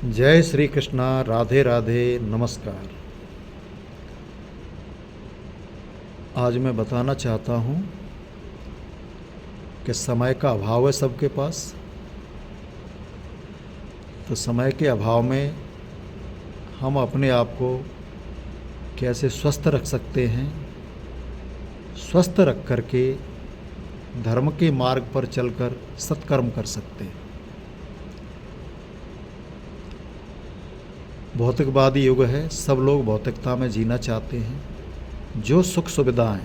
जय श्री कृष्णा। राधे राधे। नमस्कार। आज मैं बताना चाहता हूँ कि समय का अभाव है सबके पास। तो समय के अभाव में हम अपने आप को कैसे स्वस्थ रख सकते हैं, स्वस्थ रख करके धर्म के मार्ग पर चलकर सत्कर्म कर सकते हैं। भौतिकवादी युग है, सब लोग भौतिकता में जीना चाहते हैं। जो सुख सुविधाएं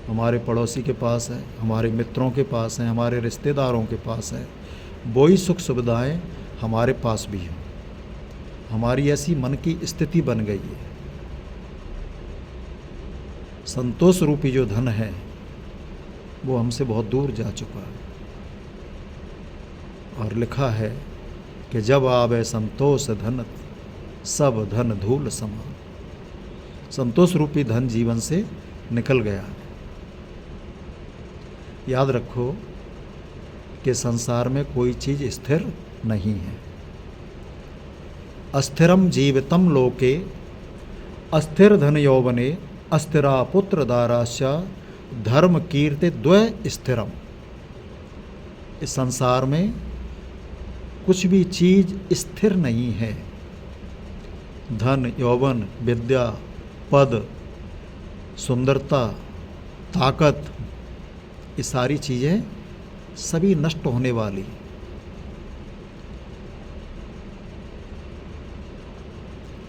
हमारे पड़ोसी के पास है, हमारे मित्रों के पास हैं, हमारे रिश्तेदारों के पास है, वही सुख सुविधाएं हमारे पास भी हैं। हमारी ऐसी मन की स्थिति बन गई है। संतोष रूपी जो धन है वो हमसे बहुत दूर जा चुका है। और लिखा है कि जब आवे संतोष धन, सब धन धूल समान। संतोष रूपी धन जीवन से निकल गया है। याद रखो कि संसार में कोई चीज स्थिर नहीं है। अस्थिरम जीवितम लोके अस्थिर धन यौवने अस्थिरा पुत्र दाराश्च धर्म कीर्ति द्वय स्थिरम। इस संसार में कुछ भी चीज स्थिर नहीं है। धन, यौवन, विद्या, पद, सुंदरता, ताकत, ये सारी चीज़ें सभी नष्ट होने वाली।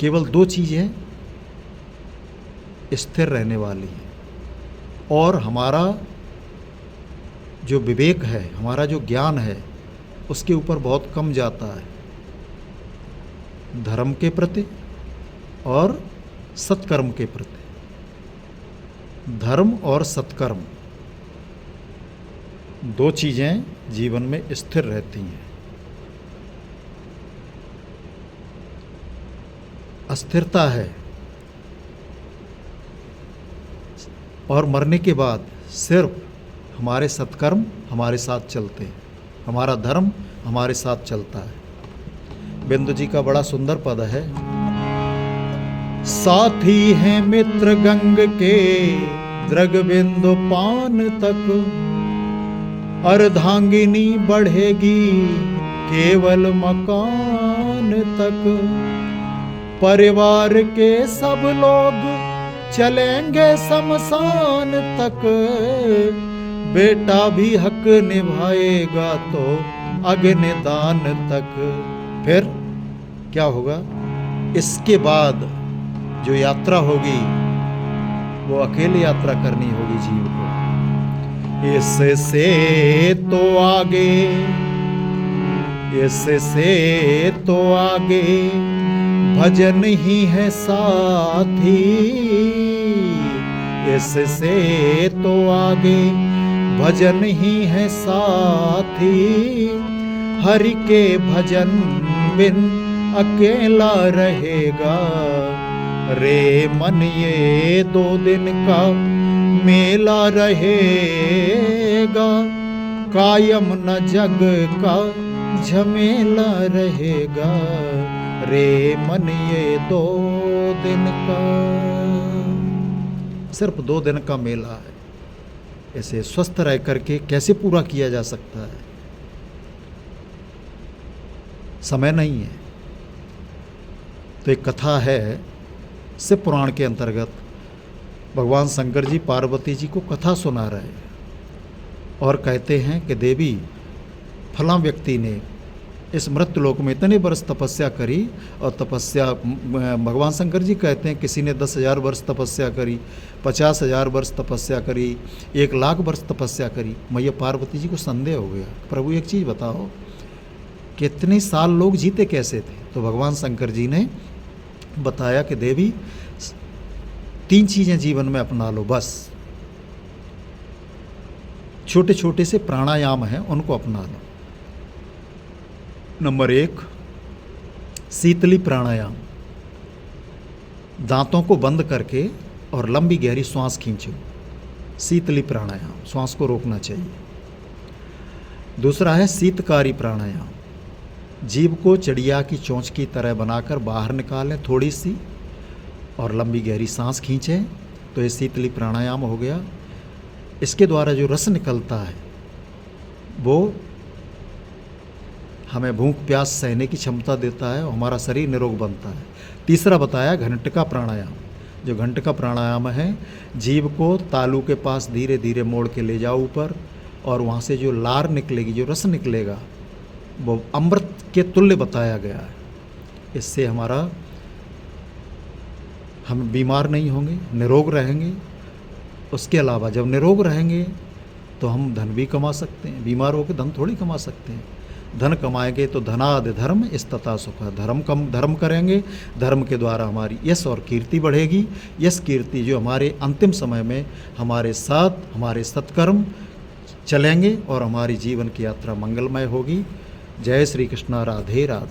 केवल दो चीज़ें स्थिर रहने वाली हैं। और हमारा जो विवेक है, हमारा जो ज्ञान है, उसके ऊपर बहुत कम जाता है। धर्म के प्रति और सत्कर्म के प्रति। धर्म और सत्कर्म दो चीजें जीवन में स्थिर रहती हैं। अस्थिरता है और मरने के बाद सिर्फ हमारे सत्कर्म हमारे साथ चलते हैं, हमारा धर्म हमारे साथ चलता है। बिंदु जी का बड़ा सुंदर पद है। साथी हैं मित्र गंग के द्रग बिंदु पान तक, अर्धांगिनी बढ़ेगी केवल मकान तक। परिवार के सब लोग चलेंगे शमशान तक, बेटा भी हक निभाएगा तो अग्निदान तक। फिर क्या होगा? इसके बाद जो यात्रा होगी वो अकेले यात्रा करनी होगी जीव को। इससे तो आगे, इससे तो आगे भजन ही है साथी। इससे तो आगे भजन ही है साथी। हरि के भजन बिन अकेला रहेगा। रे मन ये 2 दिन का मेला रहेगा। कायम न जग का झमेला रहेगा। रे मन ये 2 दिन का, सिर्फ 2 दिन का मेला है। ऐसे स्वस्थ रह करके कैसे पूरा किया जा सकता है? समय नहीं है। तो एक कथा है शिव पुराण के अंतर्गत। भगवान शंकर जी पार्वती जी को कथा सुना रहे हैं और कहते हैं कि देवी, फला व्यक्ति ने इस मृत्युलोक में इतने वर्ष तपस्या करी। और तपस्या भगवान शंकर जी कहते हैं किसी ने 10,000 वर्ष तपस्या करी, 50,000 वर्ष तपस्या करी, 1,00,000 वर्ष तपस्या करी। मैया पार्वती जी को संदेह हो गया, प्रभु एक चीज़ बताओ, कितने साल लोग जीते कैसे थे? तो भगवान शंकर जी ने बताया कि देवी 3 चीज़ें जीवन में अपना लो बस। छोटे छोटे से प्राणायाम हैं, उनको अपना लो। नंबर 1, शीतली प्राणायाम। दांतों को बंद करके और लंबी गहरी श्वास खींचो। शीतली प्राणायाम, श्वास को रोकना चाहिए। दूसरा है शीतकारी प्राणायाम। जीभ को चिड़िया की चोंच की तरह बनाकर बाहर निकालें थोड़ी सी, और लंबी गहरी सांस खींचें। तो ये शीतली प्राणायाम हो गया। इसके द्वारा जो रस निकलता है वो हमें भूख प्यास सहने की क्षमता देता है और हमारा शरीर निरोग बनता है। तीसरा बताया घंटका प्राणायाम। जो घंटका प्राणायाम है, जीभ को तालू के पास धीरे धीरे मोड़ के ले जाओ ऊपर, और वहाँ से जो लार निकलेगी, जो रस निकलेगा, वो अमृत के तुल्य बताया गया है। इससे हम बीमार नहीं होंगे, निरोग रहेंगे। उसके अलावा जब निरोग रहेंगे तो हम धन भी कमा सकते हैं। बीमार होकर धन थोड़ी कमा सकते हैं। धन कमाएंगे तो धनाद धर्म इस्तता सुख। धर्म करेंगे, धर्म के द्वारा हमारी यश और कीर्ति बढ़ेगी। यश कीर्ति जो हमारे अंतिम समय में हमारे साथ हमारे सत्कर्म चलेंगे और हमारी जीवन की यात्रा मंगलमय होगी। जय श्री कृष्णा, राधे राधे।